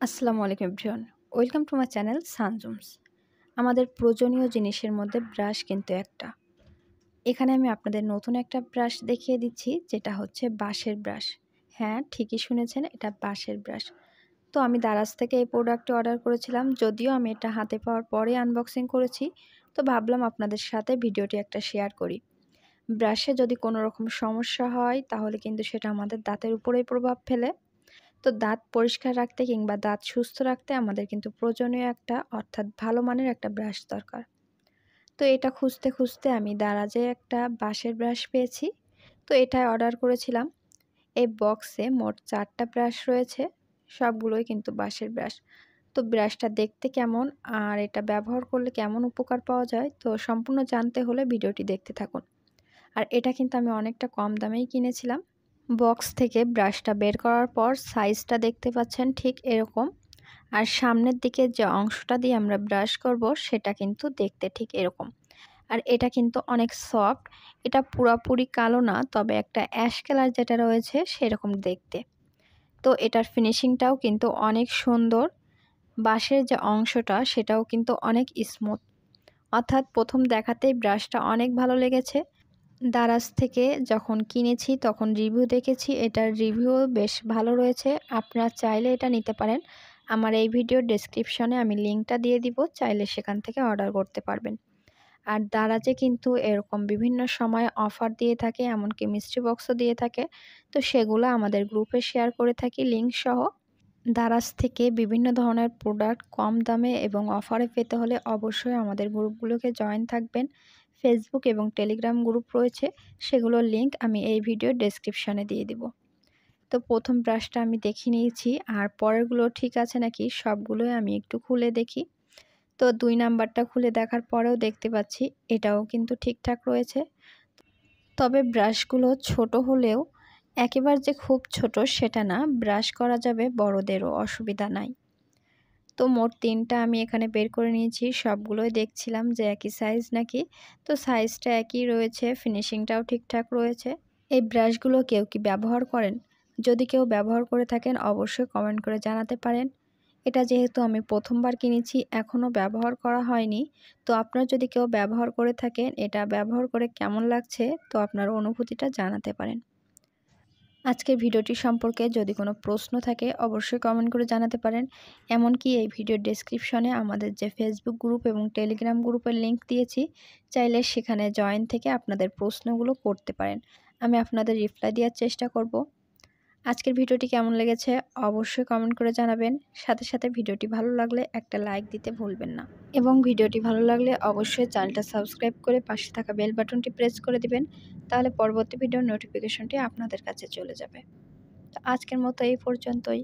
আসসালামু আলাইকুম everyone. Welcome to my channel সানজুমস। আমাদের প্রয়োজনীয় জিনিসের মধ্যে ব্রাশ কিন্তু একটা। এখানে আমি আপনাদের নতুন একটা ব্রাশ দেখিয়ে দিচ্ছি, যেটা হচ্ছে বাঁশের ব্রাশ। হ্যাঁ, ঠিকই শুনেছেন, এটা বাঁশের ব্রাশ। তো আমি দারাজ থেকে এই প্রোডাক্টটি অর্ডার করেছিলাম। যদিও আমি এটা হাতে পাওয়ার পরে আনবক্সিং করেছি, তো ভাবলাম আপনাদের সাথে ভিডিওটি একটা শেয়ার করি। ব্রাশে যদি কোনো রকম সমস্যা হয়, তাহলে কিন্তু সেটা আমাদের দাঁতের উপরেই প্রভাব ফেলে। তো দাঁত পরিষ্কার রাখতে কিংবা দাঁত সুস্থ রাখতে আমাদের কিন্তু প্রয়োজনীয় একটা অর্থাৎ ভালো মানের একটা ব্রাশ দরকার। তো এটা খুঁজতে খুঁজতে আমি দারাজে একটা বাঁশের ব্রাশ পেয়েছি। তো এটাই অর্ডার করেছিলাম। এই বক্সে মোট 4টা ব্রাশ রয়েছে, সবগুলোই কিন্তু বাঁশের ব্রাশ। তো ব্রাশটা দেখতে কেমন আর এটা ব্যবহার করলে কেমন উপকার পাওয়া যায়, তো সম্পূর্ণ জানতে হলে ভিডিওটি দেখতে থাকুন। আর এটা কিন্তু আমি অনেকটা কম দামেই কিনেছিলাম। বক্স থেকে ব্রাশটা বের করার পর সাইজটা দেখতে পাচ্ছেন ঠিক এরকম। আর সামনের দিকে যে অংশটা দিয়ে আমরা ব্রাশ করব সেটা কিন্তু দেখতে ঠিক এরকম। আর এটা কিন্তু অনেক সফট। এটা পুরাপুরি কালো না, তবে একটা অ্যাশ কালার যেটা রয়েছে সেরকম দেখতে। তো এটার ফিনিশিংটাও কিন্তু অনেক সুন্দর। বাঁশের যে অংশটা সেটাও কিন্তু অনেক স্মুথ। অর্থাৎ প্রথম দেখাতেই ব্রাশটা অনেক ভালো লেগেছে। দারাজ থেকে যখন কিনেছি তখন রিভিউ দেখেছি, এটার রিভিউ বেশ ভালো রয়েছে। আপনারা চাইলে এটা নিতে পারেন। আমার এই ভিডিওর ডেসক্রিপশনে আমি লিঙ্কটা দিয়ে দিব, চাইলে সেখান থেকে অর্ডার করতে পারবেন। আর দারাজে কিন্তু এরকম বিভিন্ন সময় অফার দিয়ে থাকে, এমনকি মিস্ট্রি বক্সও দিয়ে থাকে। তো সেগুলো আমাদের গ্রুপে শেয়ার করে থাকি লিঙ্ক সহ। দারাজ থেকে বিভিন্ন ধরনের প্রোডাক্ট কম দামে এবং অফারে পেতে হলে অবশ্যই আমাদের গ্রুপগুলোকে জয়েন থাকবেন। ফেসবুক এবং টেলিগ্রাম গ্রুপ রয়েছে, সেগুলোর লিঙ্ক আমি এই ভিডিওর ডেসক্রিপশনে দিয়ে দিব। তো প্রথম ব্রাশটা আমি দেখে নিয়েছি, আর পরেরগুলো ঠিক আছে নাকি সবগুলোই আমি একটু খুলে দেখি। তো 2 নাম্বারটা খুলে দেখার পরেও দেখতে পাচ্ছি এটাও কিন্তু ঠিকঠাক রয়েছে। তবে ব্রাশগুলো ছোট হলেও একেবারে যে খুব ছোট সেটা না, ব্রাশ করা যাবে বড়দেরও, অসুবিধা নাই। তো মোট 3টা আমি এখানে বের করে নিয়েছি, সবগুলোই দেখছিলাম যে একই সাইজ নাকি। তো সাইজটা একই রয়েছে, ফিনিশিংটাও ঠিকঠাক রয়েছে। এই ব্রাশগুলো কেউ কি ব্যবহার করেন? যদি কেউ ব্যবহার করে থাকেন অবশ্যই কমেন্ট করে জানাতে পারেন। এটা যেহেতু আমি প্রথমবার কিনেছি, এখনও ব্যবহার করা হয়নি। তো আপনারা যদি কেউ ব্যবহার করে থাকেন, এটা ব্যবহার করে কেমন লাগছে, তো আপনার অনুভূতিটা জানাতে পারেন। আজকের ভিডিওটি সম্পর্কে যদি কোনো প্রশ্ন থাকে অবশ্যই কমেন্ট করে জানাতে পারেন। এমনকি এই ভিডিওর ডেসক্রিপশনে আমাদের যে ফেসবুক গ্রুপ এবং টেলিগ্রাম গ্রুপের লিঙ্ক দিয়েছি, চাইলে সেখানে জয়েন থেকে আপনাদের প্রশ্নগুলো করতে পারেন। আমি আপনাদের রিপ্লাই দেওয়ার চেষ্টা করব। আজকের ভিডিওটি কেমন লেগেছে অবশ্যই কমেন্ট করে জানাবেন। সাথে সাথে ভিডিওটি ভালো লাগলে একটা লাইক দিতে ভুলবেন না। এবং ভিডিওটি ভালো লাগলে অবশ্যই চ্যানেলটা সাবস্ক্রাইব করে পাশে থাকা বেল বাটনটি প্রেস করে দিবেন। তাহলে পরবর্তী ভিডিওর নোটিফিকেশনটি আপনাদের কাছে চলে যাবে। তো আজকের মতো এই পর্যন্তই।